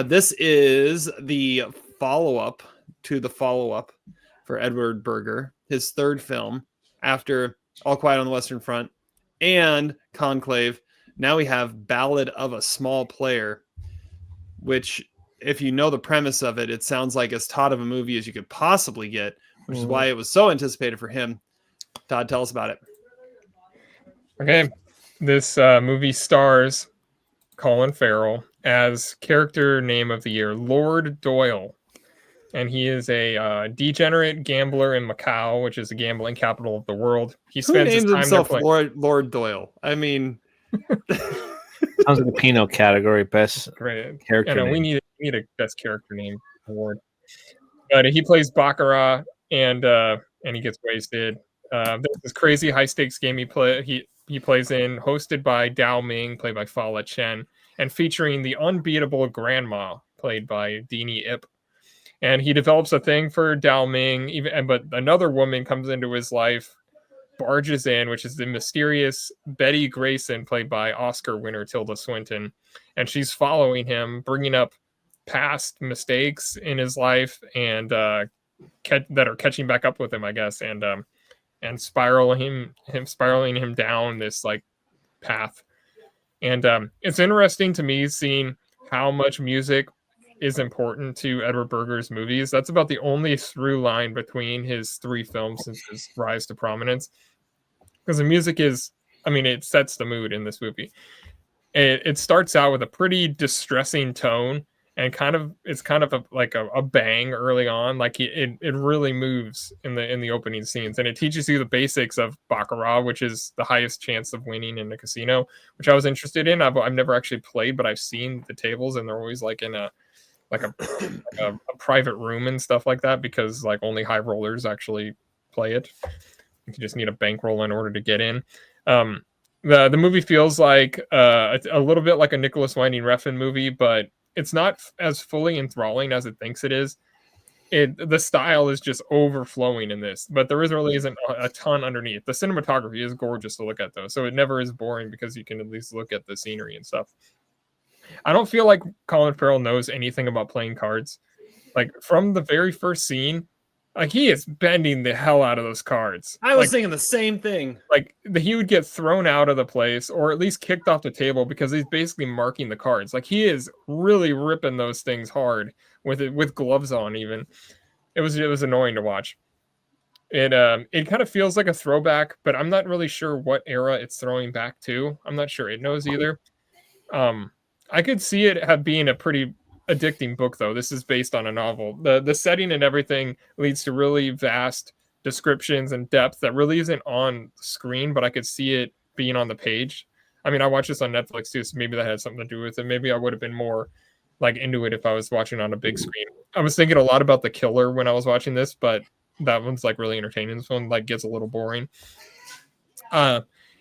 This is the follow-up to the follow-up for Edward Berger, his third film after All Quiet on the Western Front and Conclave. Now we have Ballad of a Small Player, which, if you know the premise of it, it sounds like as Todd of a movie as you could possibly get, which is why it was so anticipated for him. Todd, tell us about it. Okay, this movie stars Colin Farrell as character name of the year, Lord Doyle. And he is a degenerate gambler in Macau, which is the gambling capital of the world. He spends his time himself there Lord Doyle? I mean, sounds like a Pinot category best great character name. We need a best character name award. But he plays baccarat and he gets wasted. There's this crazy high stakes game he plays in, hosted by Dao Ming, played by Fala Chen, and featuring the unbeatable Grandma, played by Deanie Ip. And he develops a thing for Dao Ming, but another woman comes into his life, barges in, which is the mysterious Betty Grayson, played by Oscar winner Tilda Swinton. And she's following him, bringing up past mistakes in his life and that are catching back up with him, I guess, and spiraling him down this like path. And it's interesting to me seeing how much music is important to Edward Berger's movies. That's about the only through line between his three films since his rise to prominence. Because the music is, it sets the mood in this movie. It starts out with a pretty distressing tone, and it's kind of a bang early on. Like it really moves in the opening scenes, and it teaches you the basics of baccarat, which is the highest chance of winning in a casino, which I was interested in. I've never actually played, but I've seen the tables, and they're always like in a private room and stuff like that, because like only high rollers actually play it. You just need a bankroll in order to get in. The movie feels like a little bit like a Nicholas Winding Refn movie, but it's not as fully enthralling as it thinks it is. The style is just overflowing in this, but there really isn't a ton underneath. The cinematography is gorgeous to look at, though, so it never is boring because you can at least look at the scenery and stuff. I don't feel like Colin Farrell knows anything about playing cards. Like, from the very first scene, like, he is bending the hell out of those cards. I was thinking the same thing. Like, he would get thrown out of the place or at least kicked off the table because he's basically marking the cards. Like, he is really ripping those things hard with gloves on even. It was annoying to watch. It kind of feels like a throwback, but I'm not really sure what era it's throwing back to. I'm not sure it knows either. I could see it being a pretty addicting book, though. This is based on a novel. The setting and everything leads to really vast descriptions and depth that really isn't on screen, but I could see it being on the page. I watched this on Netflix too, so maybe that had something to do with it. Maybe I would have been more like into it if I was watching on a big screen. I was thinking a lot about The Killer when I was watching this, but that one's like really entertaining. This one like gets a little boring.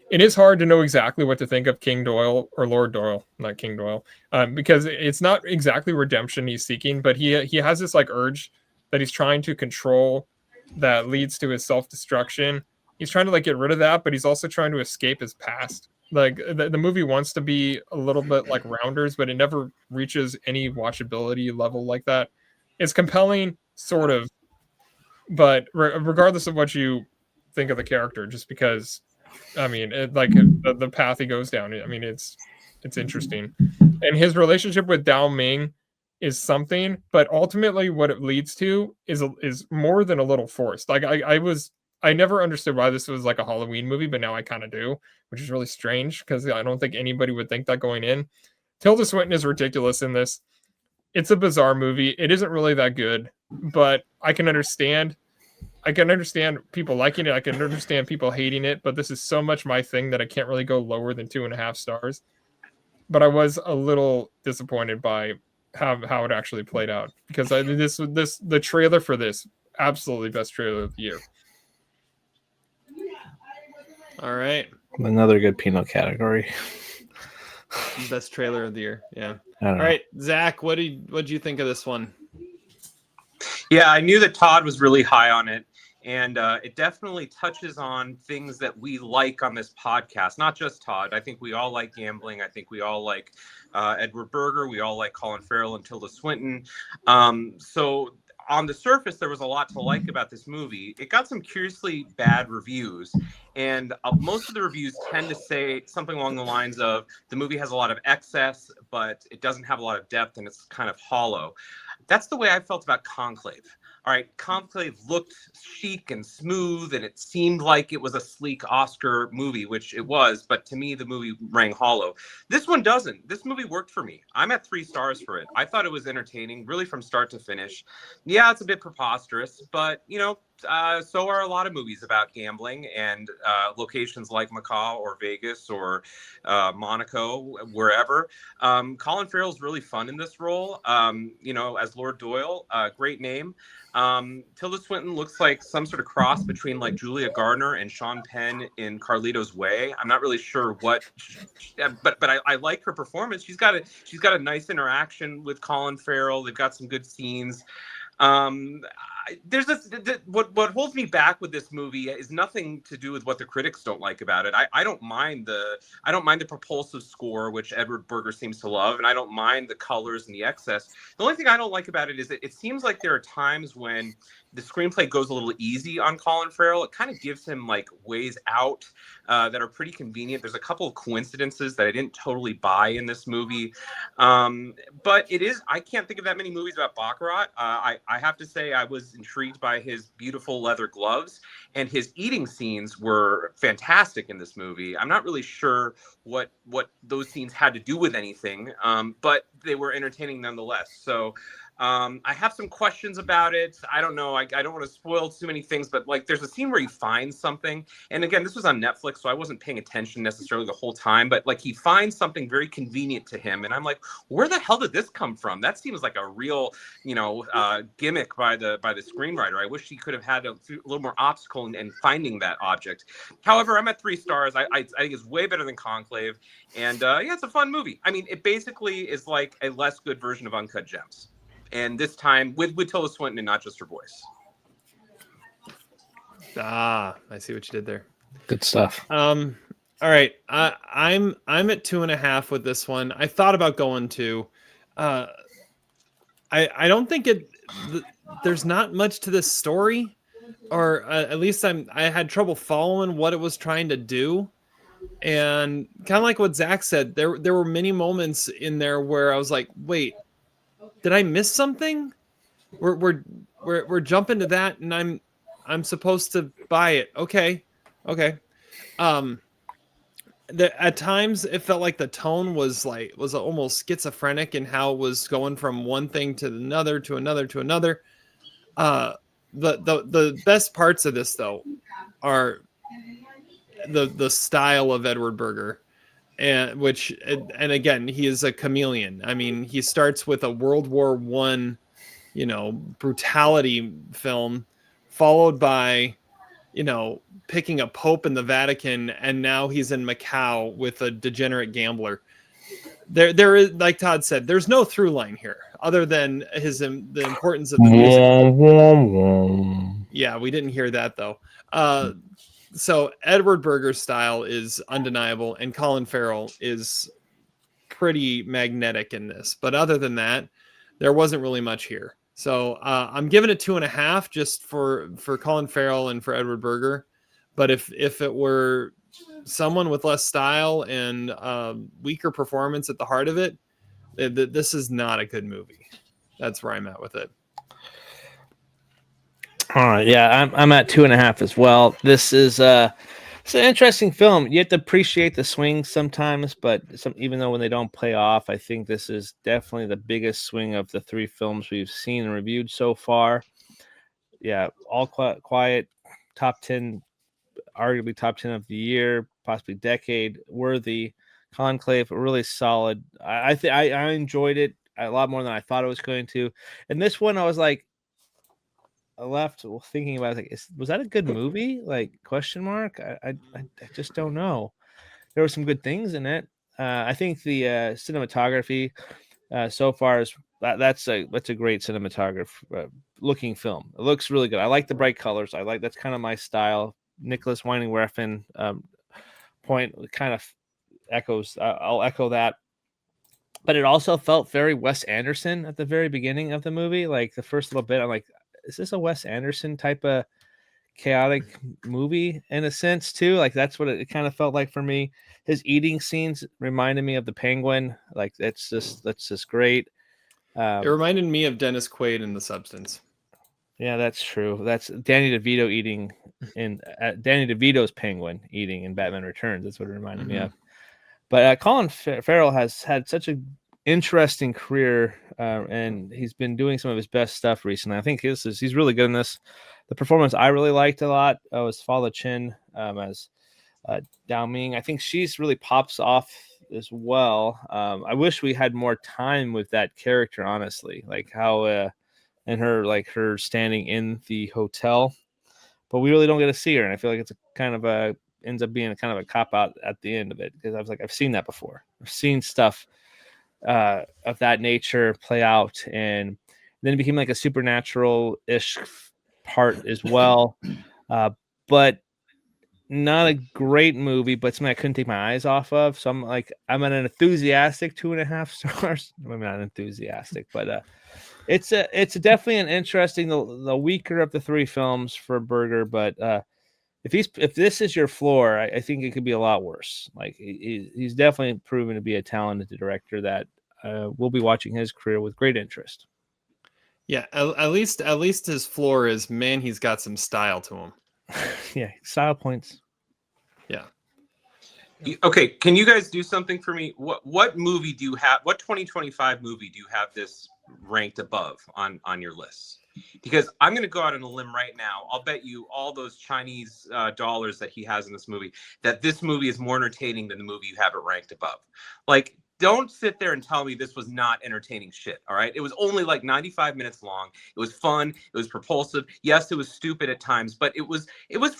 It is hard to know exactly what to think of King Doyle, or Lord Doyle, not King Doyle, because it's not exactly redemption he's seeking, but he has this like urge that he's trying to control that leads to his self-destruction. He's trying to like get rid of that, but he's also trying to escape his past. Like the movie wants to be a little bit like Rounders, but it never reaches any watchability level like that. It's compelling, sort of, but regardless of what you think of the character, just because the path he goes down, it's interesting. And his relationship with Dao Ming is something, but ultimately what it leads to is more than a little forced. Like I never understood why this was like a Halloween movie, but now I kind of do, which is really strange because I don't think anybody would think that going in. Tilda Swinton is ridiculous in this. It's a bizarre movie. It isn't really that good, but I can understand people liking it. I can understand people hating it, but this is so much my thing that I can't really go lower than 2.5 stars. But I was a little disappointed by how it actually played out, because the trailer for this, absolutely best trailer of the year. All right. Another good Pinot category. Best trailer of the year. Yeah. All right, Zach, what did you think of this one? Yeah, I knew that Todd was really high on it. And it definitely touches on things that we like on this podcast. Not just Todd. I think we all like gambling. I think we all like Edward Berger. We all like Colin Farrell and Tilda Swinton. So on the surface, there was a lot to like about this movie. It got some curiously bad reviews, and most of the reviews tend to say something along the lines of the movie has a lot of excess, but it doesn't have a lot of depth, and it's kind of hollow. That's the way I felt about Conclave. All right, Conclave looked chic and smooth, and it seemed like it was a sleek Oscar movie, which it was, but to me, the movie rang hollow. This one doesn't. This movie worked for me. I'm at 3 stars for it. I thought it was entertaining, really from start to finish. Yeah, it's a bit preposterous, but, so are a lot of movies about gambling and locations like Macau or Vegas or Monaco, wherever. Colin Farrell's really fun in this role, as Lord Doyle. Great name. Tilda Swinton looks like some sort of cross between like Julia Gardner and Sean Penn in Carlito's Way. I'm not really sure what, but I like her performance. She's got a nice interaction with Colin Farrell. They've got some good scenes. There's what holds me back with this movie is nothing to do with what the critics don't like about it. I don't mind the propulsive score, which Edward Berger seems to love, and I don't mind the colors and the excess. The only thing I don't like about it is that it seems like there are times when the screenplay goes a little easy on Colin Farrell. It kind of gives him like ways out that are pretty convenient. There's a couple of coincidences that I didn't totally buy in this movie. But I can't think of that many movies about Baccarat. I have to say I was intrigued by his beautiful leather gloves, and his eating scenes were fantastic in this movie. I'm not really sure what those scenes had to do with anything, but they were entertaining nonetheless. So I have some questions about it. I don't know. I don't want to spoil too many things, but like there's a scene where he finds something. And again, this was on Netflix, so I wasn't paying attention necessarily the whole time, but like he finds something very convenient to him. And I'm like, where the hell did this come from? That seems like a real, gimmick by the screenwriter. I wish he could have had a little more obstacle in finding that object. However, I'm at 3 stars. I think it's way better than Conclave. And it's a fun movie. I mean, it basically is like a less good version of Uncut Gems. And this time with Tilda Swinton and not just her voice. I see what you did there. Good stuff. All right. I'm at 2.5 with this one. I thought about going to. I don't think there's not much to this story, or at least I had trouble following what it was trying to do. And kind of like what Zach said, there were many moments in there where I was like, wait, did I miss something? We're jumping to that, and I'm supposed to buy it. Okay. At times it felt like the tone was almost schizophrenic in how it was going from one thing to another to another to another. The best parts of this though are the style of Edward Berger. And again, he is a chameleon. I mean, he starts with a World War I, brutality film, followed by, picking a pope in the Vatican, and now he's in Macau with a degenerate gambler. There is, like Todd said, there's no through line here other than the importance of the music. Yeah, we didn't hear that though. So Edward Berger's style is undeniable, and Colin Farrell is pretty magnetic in this. But other than that, there wasn't really much here. So I'm giving it 2.5 just for Colin Farrell and for Edward Berger. But if it were someone with less style and weaker performance at the heart of it, this is not a good movie. That's where I'm at with it. All right, yeah, I'm at 2.5 as well. This is it's an interesting film. You have to appreciate the swings sometimes, but even though when they don't play off, I think this is definitely the biggest swing of the 3 films we've seen and reviewed so far. Yeah, All Quiet, top 10, arguably top 10 of the year, possibly decade worthy. Conclave, really solid. I enjoyed it a lot more than I thought I was going to. And this one, I was like, I left thinking about it, was that a good movie? Question mark. I just don't know. There were some good things in it. I think the cinematography so far is that's a great cinematography looking film. It looks really good. I like the bright colors. That's kind of my style. Nicholas Winding Refn point kind of echoes. I'll echo that. but it also felt very Wes Anderson at the very beginning of the movie. Like the first little bit, I'm like, is this a Wes Anderson type of chaotic movie in a sense too? Like that's what it kind of felt like for me. His eating scenes reminded me of the Penguin. Like that's just great. It reminded me of Dennis Quaid in The Substance. Yeah, that's true. That's Danny DeVito eating in Danny DeVito's Penguin eating in Batman Returns. That's what it reminded me of. But Colin Farrell has had such an interesting career, and he's been doing some of his best stuff recently. I think he's really good in this. The performance I really liked a lot was Fala Chen as Dao Ming. I think she's really pops off as well. I wish we had more time with that character, honestly, like how and her standing in the hotel, but we really don't get to see her, and I feel like it's a kind of ends up being a kind of a cop out at the end of it, because I was like, I've seen that before. I've seen stuff of that nature play out, and then it became like a supernatural-ish part as well, but not a great movie, but something I couldn't take my eyes off of. So I'm at an enthusiastic 2.5 stars. Maybe not enthusiastic, but it's definitely an interesting, the weaker of the three films for Berger, but if this is your floor, I think it could be a lot worse. Like he's definitely proven to be a talented director that we'll be watching his career with great interest. Yeah, at least his floor is, man, he's got some style to him. Yeah, style points. Yeah. Okay, can you guys do something for me? What movie do you have? What 2025 movie do you have this ranked above on your list? Because I'm going to go out on a limb right now. I'll bet you all those Chinese dollars that he has in this movie that this movie is more entertaining than the movie you have it ranked above. Like, don't sit there and tell me this was not entertaining shit, all right? It was only like 95 minutes long. It was fun. It was propulsive. Yes, it was stupid at times, but it was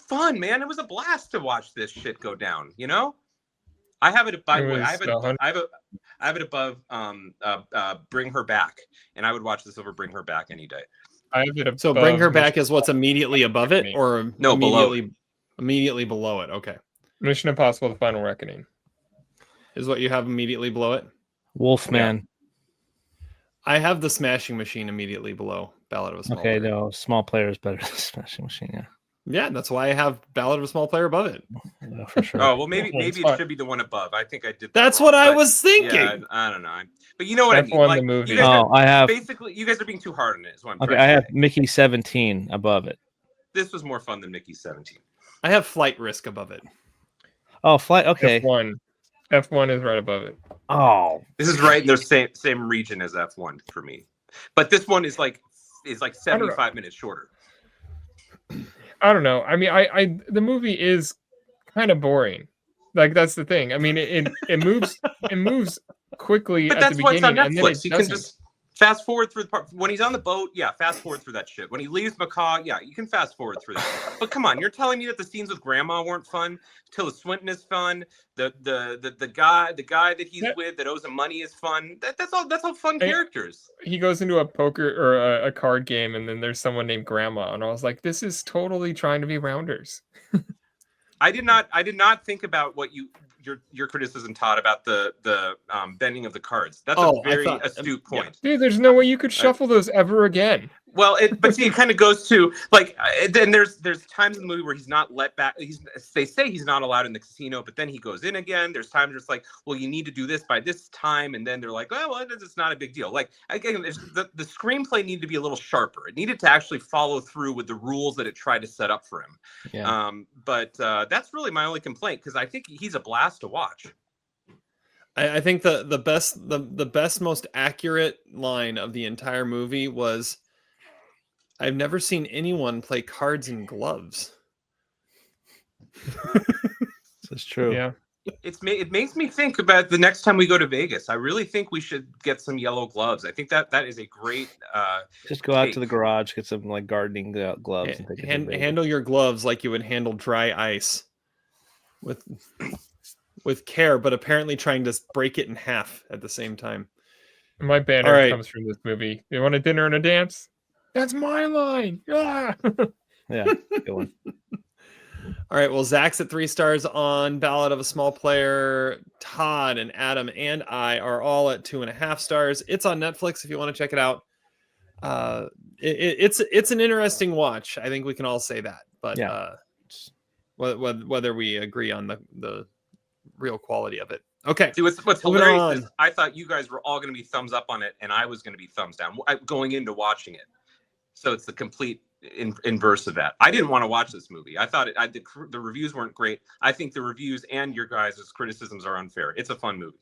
fun, man. It was a blast to watch this shit go down, you know? I have it, by the way, I have it above Bring Her Back, and I would watch this over Bring Her Back any day. I have it above. So Bring Her Back is what's immediately above it, or no, immediately below it? Okay. Mission Impossible: The Final Reckoning is what you have immediately below it. Wolfman. Yeah. I have The Smashing Machine immediately below Ballad of a Small Player. No, Small Player is better than Smashing Machine. Yeah. Yeah, that's why I have Ballad of a Small Player above it. Yeah, for sure. Oh, well, maybe it should be the one above. I think I did. That's what I was thinking. Yeah, I don't know. But you know what I mean. Like, the movie. I have basically, you guys are being too hard on it. Is what I'm okay. I have Mickey 17 above it. This was more fun than Mickey 17. I have Flight Risk above it. Oh, Flight. Okay. F1 is right above it. Oh, this is right in the same region as F1 for me. But this one is like 75 minutes shorter. I don't know. I mean, the movie is kind of boring. Like, that's the thing. I mean, it moves quickly but at that's the why beginning, it's on and then Netflix. it You doesn't. can just fast forward through the part when he's on the boat. Yeah, fast forward through that shit. When he leaves Macau, yeah, you can fast forward through that. But come on, you're telling me that the scenes with Grandma weren't fun? Tilda Swinton is fun. The guy that he's with that owes him money is fun. That's all fun characters. He goes into a poker or a card game, and then there's someone named Grandma, and I was like, this is totally trying to be Rounders. I did not think about what your criticism, Todd, about the bending of the cards. That's a very astute point. Dude, there's no way you could shuffle those ever again. Well, but see, it kind of goes to like, then there's times in the movie where he's not let back. They say he's not allowed in the casino, but then he goes in again. There's times where it's like, well, you need to do this by this time, and then they're like, oh, well, it's not a big deal. Like, again, the screenplay needed to be a little sharper. It needed to actually follow through with the rules that it tried to set up for him. Yeah. But that's really my only complaint, because I think he's a blast to watch. I think the best, most accurate line of the entire movie was, I've never seen anyone play cards in gloves. That's true. Yeah. It makes me think about the next time we go to Vegas. I really think we should get some yellow gloves. I think that is a great just go out to the garage, get some like gardening gloves, and handle your gloves like you would handle dry ice with care, but apparently trying to break it in half at the same time. My banner comes from this movie. You want a dinner and a dance? That's my line. Ah! Yeah, good one. All right. Well, Zach's at 3 stars on Ballad of a Small Player. Todd and Adam and I are all at 2.5 stars. It's on Netflix if you want to check it out. It's an interesting watch. I think we can all say that. But whether we agree on the real quality of it. Okay. See, what's Moving hilarious on. is I thought you guys were all going to be thumbs up on it, and I was going to be thumbs down going into watching it. So it's the complete inverse of that. I didn't want to watch this movie. I thought the reviews weren't great. I think the reviews and your guys' criticisms are unfair. It's a fun movie.